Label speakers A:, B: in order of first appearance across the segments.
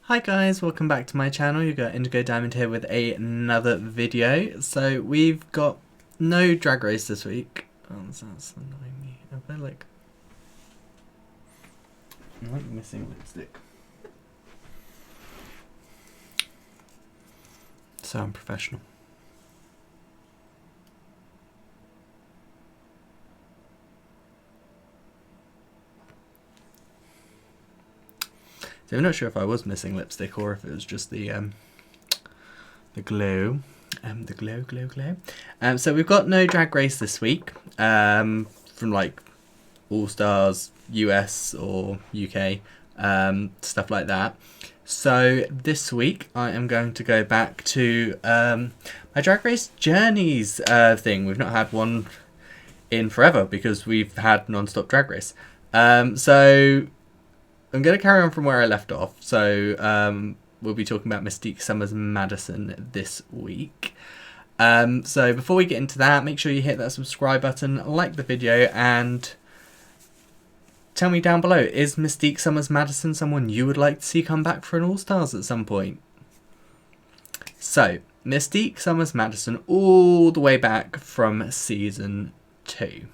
A: Hi guys, welcome back to my channel. You've got Indigo Diamond here with another video. So we've got no Drag Race this week. Oh, that's annoying me. I feel like I'm missing lipstick. So unprofessional. So I'm not sure if I was missing lipstick or if it was just the glow. The glow. So we've got no Drag Race this week. From like All Stars, US or UK, stuff like that. So this week I am going to go back to my Drag Race Journeys thing. We've not had one in forever because we've had non-stop Drag Race. So I'm going to carry on from where I left off. So we'll be talking about Mystique Summers Madison this week. So before we get into that, make sure you hit that subscribe button, like the video, and tell me down below, is Mystique Summers Madison someone you would like to see come back for an All-Stars at some point? So, Mystique Summers Madison all the way back from Season 2.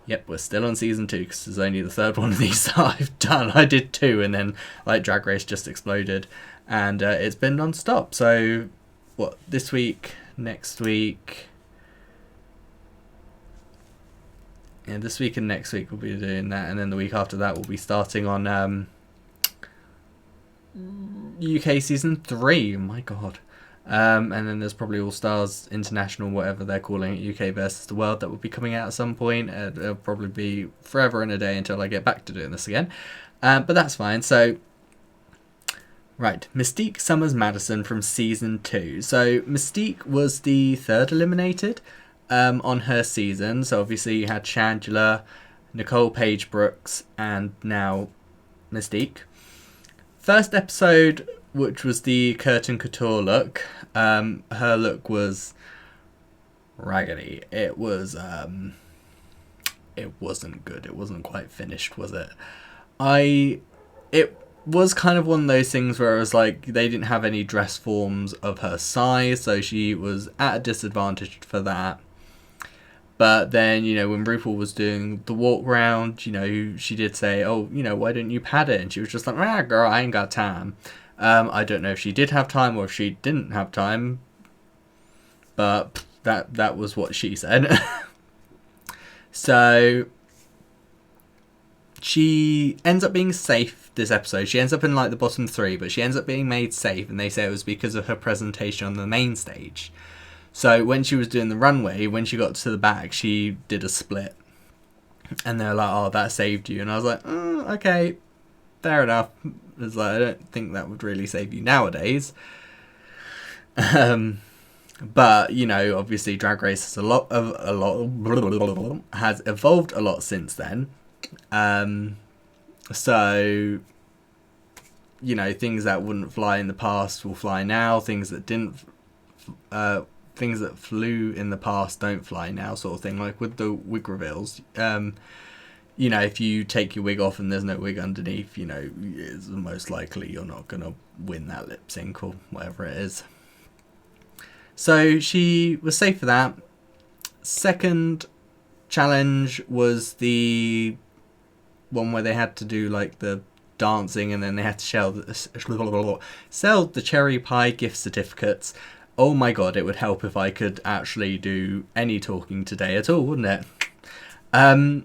A: Yep, we're still on Season 2 because there's only the third one of these that I've done. I did 2 and then like Drag Race just exploded. And it's been non-stop. So, what, this week, next week... Yeah, this week and next week we'll be doing that, and then the week after that we'll be starting on UK Season 3, oh my god. And then there's probably All Stars International, whatever they're calling it, UK versus the World, that will be coming out at some point. It'll probably be forever and a day until I get back to doing this again. But that's fine. So, right, Mystique Summers Madison from Season 2. So, Mystique was the third eliminated on her season. So obviously you had Chandler, Nicole Paige Brooks, and now Mystique. First episode, which was the Curtain Couture look, her look was raggedy. It was it wasn't good. It wasn't quite finished, was it? It was kind of one of those things where it was like they didn't have any dress forms of her size, so she was at a disadvantage for that. But then, you know, when RuPaul was doing the walk round, you know, she did say, oh, you know, why don't you pad it? And she was just like, ah, girl, I ain't got time. I don't know if she did have time or if she didn't have time. But that was what she said. So she ends up being safe this episode. She ends up in like the bottom 3, but she ends up being made safe. And they say it was because of her presentation on the main stage. So when she was doing the runway, when she got to the back, she did a split. And they were like, oh, that saved you. And I was like, oh, okay, fair enough. It's like, I don't think that would really save you nowadays. But, you know, obviously Drag Race has has evolved a lot since then. So, you know, things that wouldn't fly in the past will fly now. Things that didn't... things that flew in the past don't fly now, sort of thing. Like with the wig reveals, you know, if you take your wig off and there's no wig underneath, you know, it's most likely you're not gonna win that lip sync or whatever it is. So she was safe for that. Second challenge was the one where they had to do like the dancing and then they had to sell the cherry pie gift certificates. Oh my god, it would help if I could actually do any talking today at all, wouldn't it?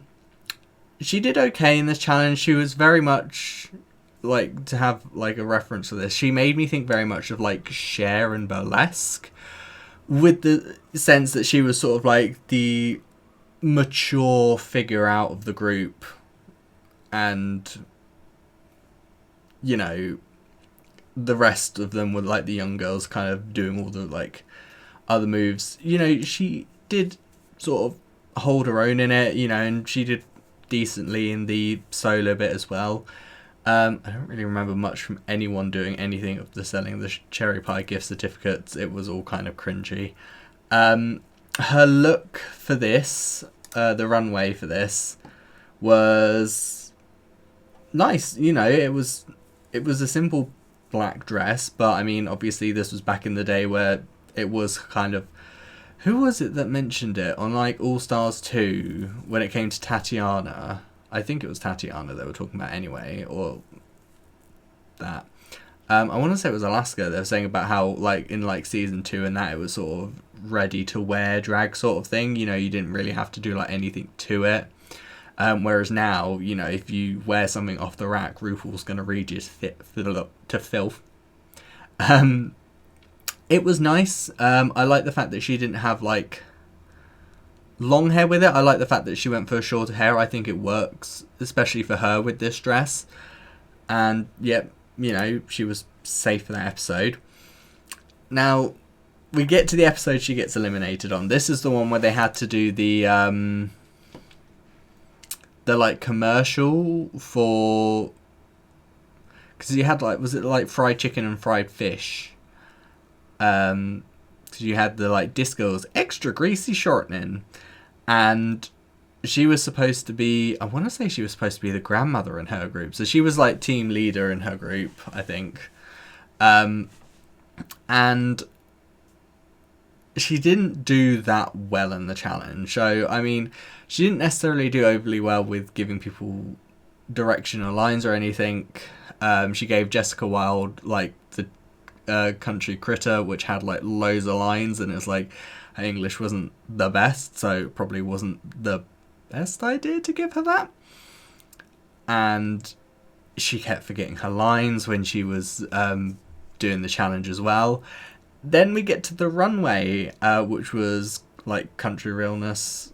A: She did okay in this challenge. She was very much, like, to have, like, a reference to this, she made me think very much of, like, Cher and Burlesque, with the sense that she was sort of, like, the mature figure out of the group, and, you know... the rest of them were like the young girls kind of doing all the like other moves. You know, she did sort of hold her own in it, you know, and she did decently in the solo bit as well. I don't really remember much from anyone doing anything of the selling the cherry pie gift certificates. It was all kind of cringy. Her look for this, the runway for this, was nice. You know, it was a simple black dress, but I mean, obviously this was back in the day where it was kind of, who was it that mentioned it on like All Stars 2 when it came to Tatiana? I think it was Tatiana they were talking about anyway, or that. I want to say it was Alaska. They were saying about how like in like season 2 and that it was sort of ready to wear drag sort of thing. You know, you didn't really have to do like anything to it. Whereas now, you know, if you wear something off the rack, RuPaul's going to read you to filth. It was nice. I like the fact that she didn't have like long hair with it. I like the fact that she went for shorter hair. I think it works, especially for her with this dress. And yep, you know, she was safe for that episode. Now, we get to the episode she gets eliminated on. This is the one where they had to do the like commercial for, because you had like, was it like fried chicken and fried fish? Because you had the like Disco's extra greasy shortening, and she was supposed to be, I want to say she was supposed to be the grandmother in her group, so she was like team leader in her group, I think. And she didn't do that well in the challenge. So I mean, she didn't necessarily do overly well with giving people direction or lines or anything. She gave Jessica Wilde like the country critter, which had like loads of lines, and it's like her English wasn't the best, so it probably wasn't the best idea to give her that. And she kept forgetting her lines when she was doing the challenge as well. Then we get to the runway, which was like country realness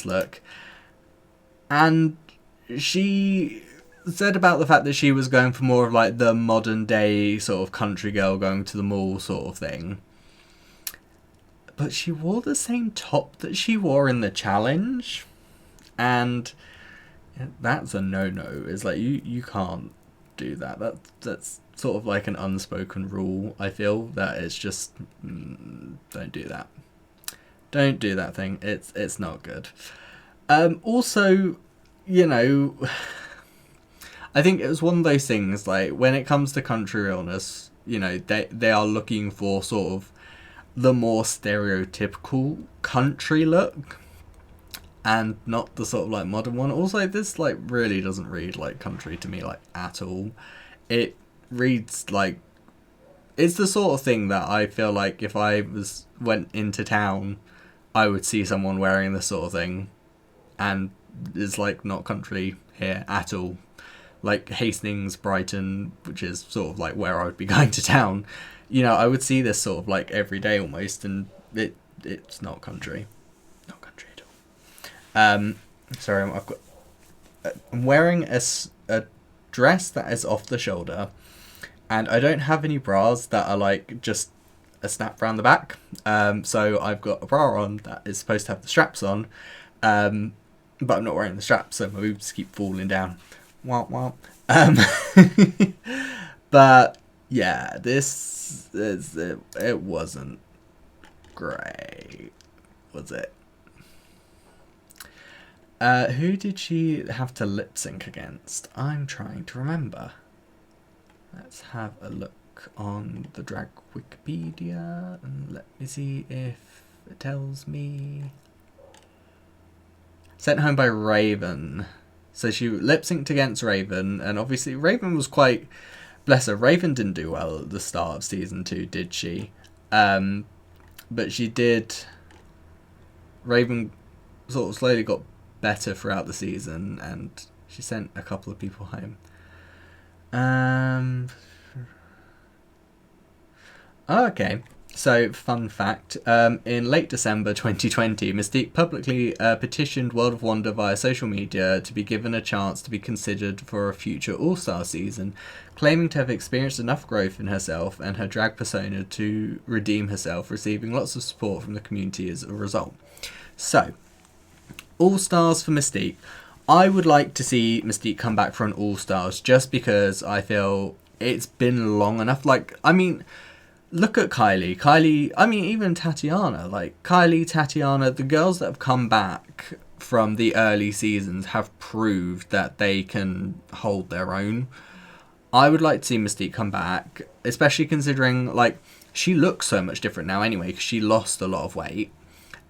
A: look, and she said about the fact that she was going for more of like the modern day sort of country girl going to the mall sort of thing. But she wore the same top that she wore in the challenge, and that's a no-no. It's like you can't do that. That's sort of like an unspoken rule. I feel that it's just don't do that. Don't do that thing. It's not good. Also, you know, I think it was one of those things, like, when it comes to country realness, you know, they are looking for sort of the more stereotypical country look, and not the sort of, like, modern one. Also, this, like, really doesn't read like country to me, like, at all. It reads like, it's the sort of thing that I feel like if I went into town, I would see someone wearing this sort of thing, and it's, like, not country here at all. Like Hastings, Brighton, which is sort of like where I would be going to town, you know, I would see this sort of like every day almost, and it's not country. Not country at all. Sorry, I'm wearing a dress that is off the shoulder, and I don't have any bras that are like just a snap around the back. So I've got a bra on that is supposed to have the straps on, but I'm not wearing the straps, so my boobs keep falling down. Womp womp. But yeah, this is it wasn't great, was it? Who did she have to lip sync against? I'm trying to remember. Let's have a look on the drag Wikipedia and let me see if it tells me. Sent Home by Raven. So she lip synced against Raven, and obviously Raven was quite, bless her, Raven didn't do well at the start of season 2, did she? But she did. Raven sort of slowly got better throughout the season, and she sent a couple of people home. Okay, so fun fact, in late December 2020, Mystique publicly petitioned World of Wonder via social media to be given a chance to be considered for a future All-Star season, claiming to have experienced enough growth in herself and her drag persona to redeem herself, receiving lots of support from the community as a result. So, All-Stars for Mystique. I would like to see Mystique come back for an All-Stars, just because I feel it's been long enough. Like, I mean, look at Kylie, I mean, even Tatiana, like Kylie, Tatiana, the girls that have come back from the early seasons have proved that they can hold their own. I would like to see Mystique come back, especially considering, like, she looks so much different now anyway, because she lost a lot of weight.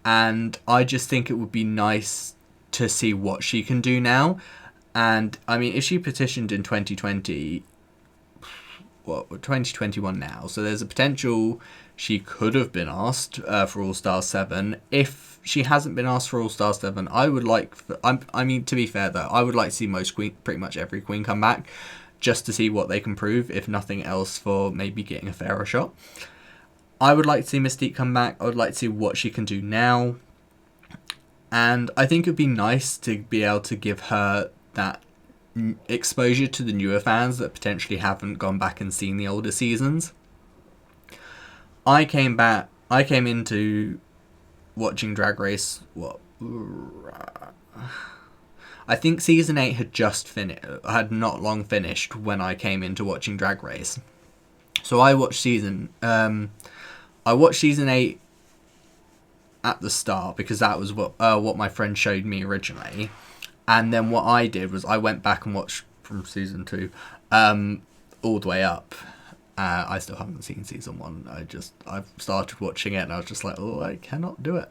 A: And I just think it would be nice to see what she can do now. And, I mean, if she petitioned in 2020, what, 2021 now, so there's a potential she could have been asked for All Stars 7. If she hasn't been asked for All Stars 7, I would like, I mean, to be fair though, I would like to see pretty much every queen come back, just to see what they can prove, if nothing else, for maybe getting a fairer shot. I would like to see Mystique come back. I would like to see what she can do now. And I think it would be nice to be able to give her that exposure to the newer fans that potentially haven't gone back and seen the older seasons. I came into watching Drag Race, I think season 8 had not long finished when I came into watching Drag Race. So I watched season 8 at the start, because that was what my friend showed me originally. And then what I did was I went back and watched from season 2 all the way up. I still haven't seen season 1. I've started watching it and I was just like, oh, I cannot do it.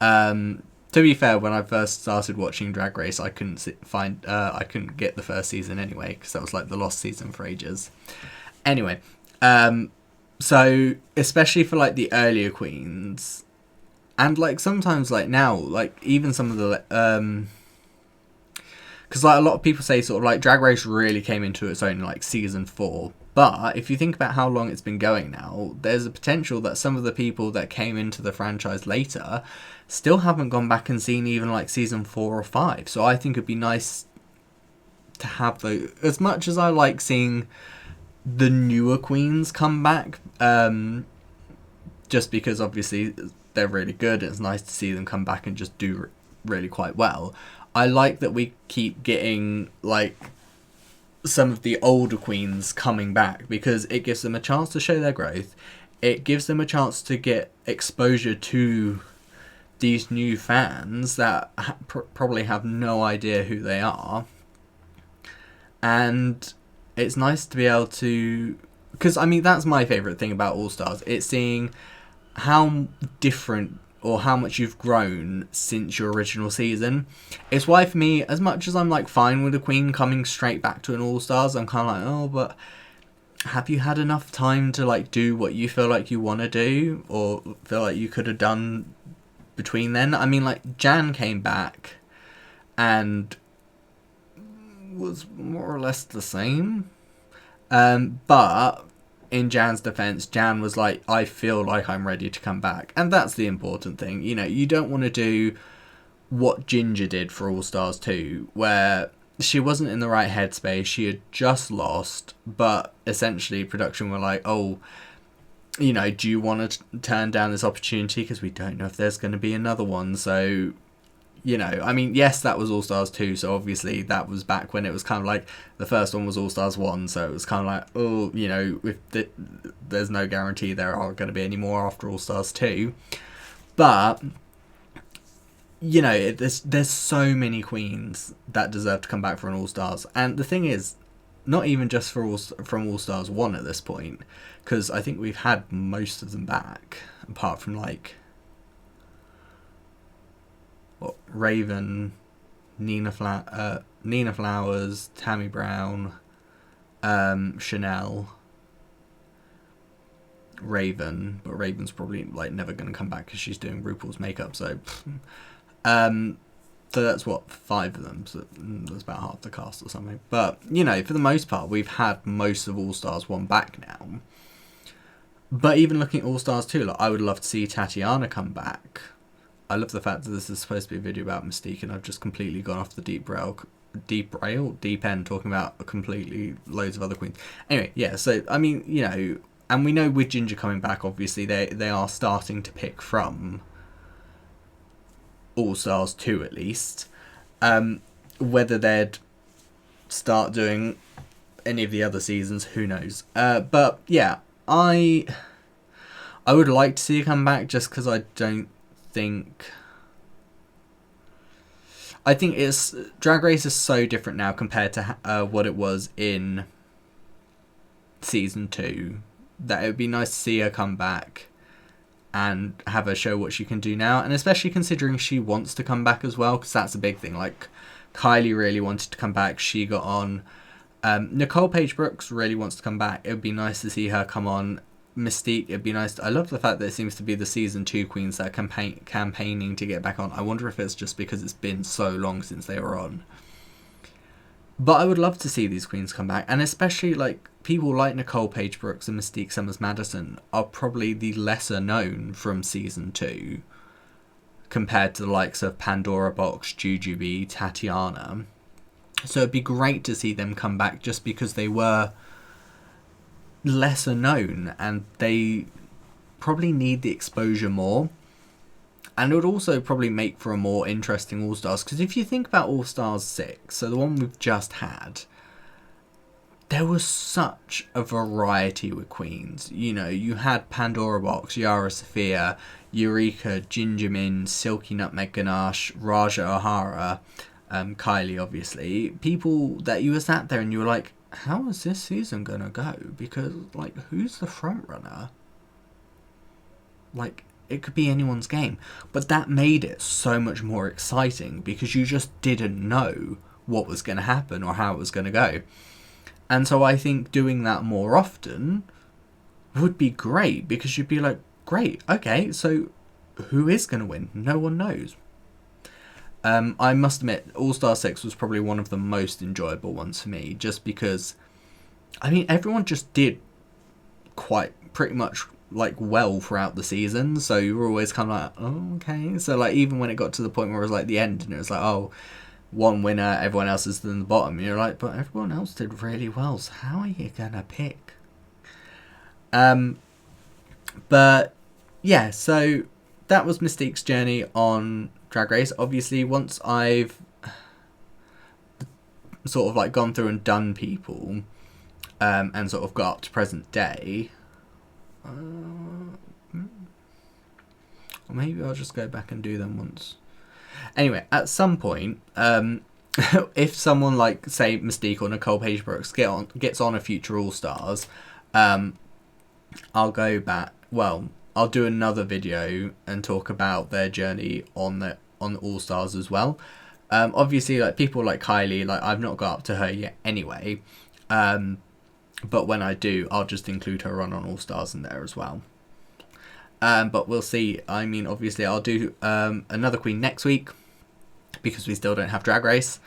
A: To be fair, when I first started watching Drag Race, I couldn't get the first season anyway, because that was like the lost season for ages. Anyway, so especially for like the earlier queens, and like sometimes like now, like even some of the because like a lot of people say sort of like Drag Race really came into its own like season 4. But if you think about how long it's been going now, there's a potential that some of the people that came into the franchise later still haven't gone back and seen even like season 4 or 5. So I think it'd be nice to have those. As much as I like seeing the newer queens come back, just because obviously they're really good, it's nice to see them come back and just do really quite well. I like that we keep getting like some of the older queens coming back, because it gives them a chance to show their growth. It gives them a chance to get exposure to these new fans that probably have no idea who they are. And it's nice to be able to, because I mean that's my favourite thing about All Stars. It's seeing how different or how much you've grown since your original season. It's why for me, as much as I'm like fine with a queen coming straight back to an All Stars, I'm kind of like, oh, but have you had enough time to like do what you feel like you want to do, or feel like you could have done between then? I mean, like Jan came back and was more or less the same, but in Jan's defense, Jan was like, I feel like I'm ready to come back. And that's the important thing. You know, you don't want to do what Ginger did for All Stars 2, where she wasn't in the right headspace. She had just lost, but essentially production were like, oh, you know, do you want to turn down this opportunity? Because we don't know if there's going to be another one. So, you know, I mean, yes, that was All Stars 2, so obviously that was back when it was kind of like the first one was All Stars 1, so it was kind of like, oh, you know, there's no guarantee there are going to be any more after All Stars 2. But, you know, there's so many queens that deserve to come back for an All Stars. And the thing is, not even just from All Stars 1 at this point, because I think we've had most of them back, apart from like Raven, Nina Flowers, Tammy Brown, Chanel, Raven, but Raven's probably like never going to come back because she's doing RuPaul's makeup. So that's what, 5 of them. So that's about half the cast or something. But you know, for the most part, we've had most of All Stars 1 back now. But even looking at All Stars 2, like I would love to see Tatiana come back. I love the fact that this is supposed to be a video about Mystique, and I've just completely gone off the deep end, talking about completely loads of other queens. Anyway, yeah, so, I mean, you know, and we know with Ginger coming back, obviously, they are starting to pick from All Stars 2, at least. Whether they'd start doing any of the other seasons, who knows. But, yeah, I would like to see her come back, just because I think it's Drag Race is so different now compared to what it was in season 2, that it would be nice to see her come back and have her show what she can do now, and especially considering she wants to come back as well, because that's a big thing. Like, Kylie really wanted to come back, she got on. Nicole Page Brooks really wants to come back. It would be nice to see her come on. Mystique, it'd be nice I love the fact that it seems to be the season 2 queens that are campaigning to get back on. I wonder if it's just because it's been so long since they were on. But I would love to see these queens come back, and especially like people like Nicole Page Brooks and Mystique Summers Madison are probably the lesser known from season 2 compared to the likes of Pandora Box, Jujubee, Tatiana. So it'd be great to see them come back just because they were lesser known and they probably need the exposure more. And it would also probably make for a more interesting All-Stars, because if you think about All-Stars 6, so the one we've just had, there was such a variety with queens. You know, you had Pandora Box, Yara Sofia, Eureka, Ginger Min, Silky Nutmeg Ganache, Raja O'Hara, Kylie, obviously. People that you were sat there and you were like, how is this season gonna go? Because, like, who's the front runner? Like, it could be anyone's game. But that made it so much more exciting because you just didn't know what was going to happen or how it was going to go. And so I think doing that more often would be great, because you'd be like, great, okay, so who is going to win? No one knows. I must admit, All-Star 6 was probably one of the most enjoyable ones for me, just because, I mean, everyone just did pretty much like well throughout the season, so you were always kind of like, oh, okay. So like even when it got to the point where it was like the end and it was like, oh, one winner, everyone else is in the bottom, you're like, but everyone else did really well, so how are you gonna pick? But yeah, so that was Mystique's journey on Drag Race. Obviously, once I've sort of like gone through and done people and sort of got up to present day, or maybe I'll just go back and do them once. Anyway, at some point, if someone like, say, Mystique or Nicole Page Brooks gets on a future All-Stars, I'll go back. Well, I'll do another video and talk about their journey on the All-Stars as well. Obviously, like people like Kylie, like I've not got up to her yet anyway. But when I do, I'll just include her on All-Stars in there as well. But we'll see. I mean, obviously, I'll do another queen next week because we still don't have Drag Race.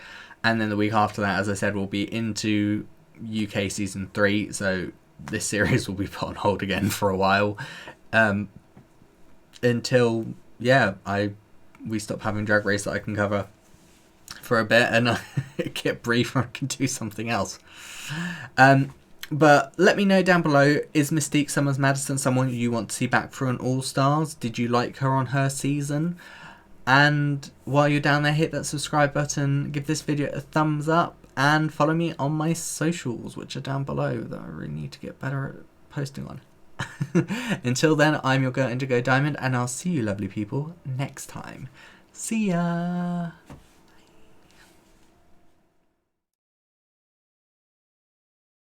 A: And then the week after that, as I said, we'll be into UK Season 3. So this series will be put on hold again for a while. Until, yeah, we stop having Drag Race that I can cover for a bit and I get brief or I can do something else. But let me know down below, is Mystique Summers Madison someone you want to see back for an All-Stars? Did you like her on her season? And while you're down there, hit that subscribe button, give this video a thumbs up, and follow me on my socials, which are down below, that I really need to get better at posting on. Until then, I'm your girl Indigo Diamond, and I'll see you lovely people next time. See ya!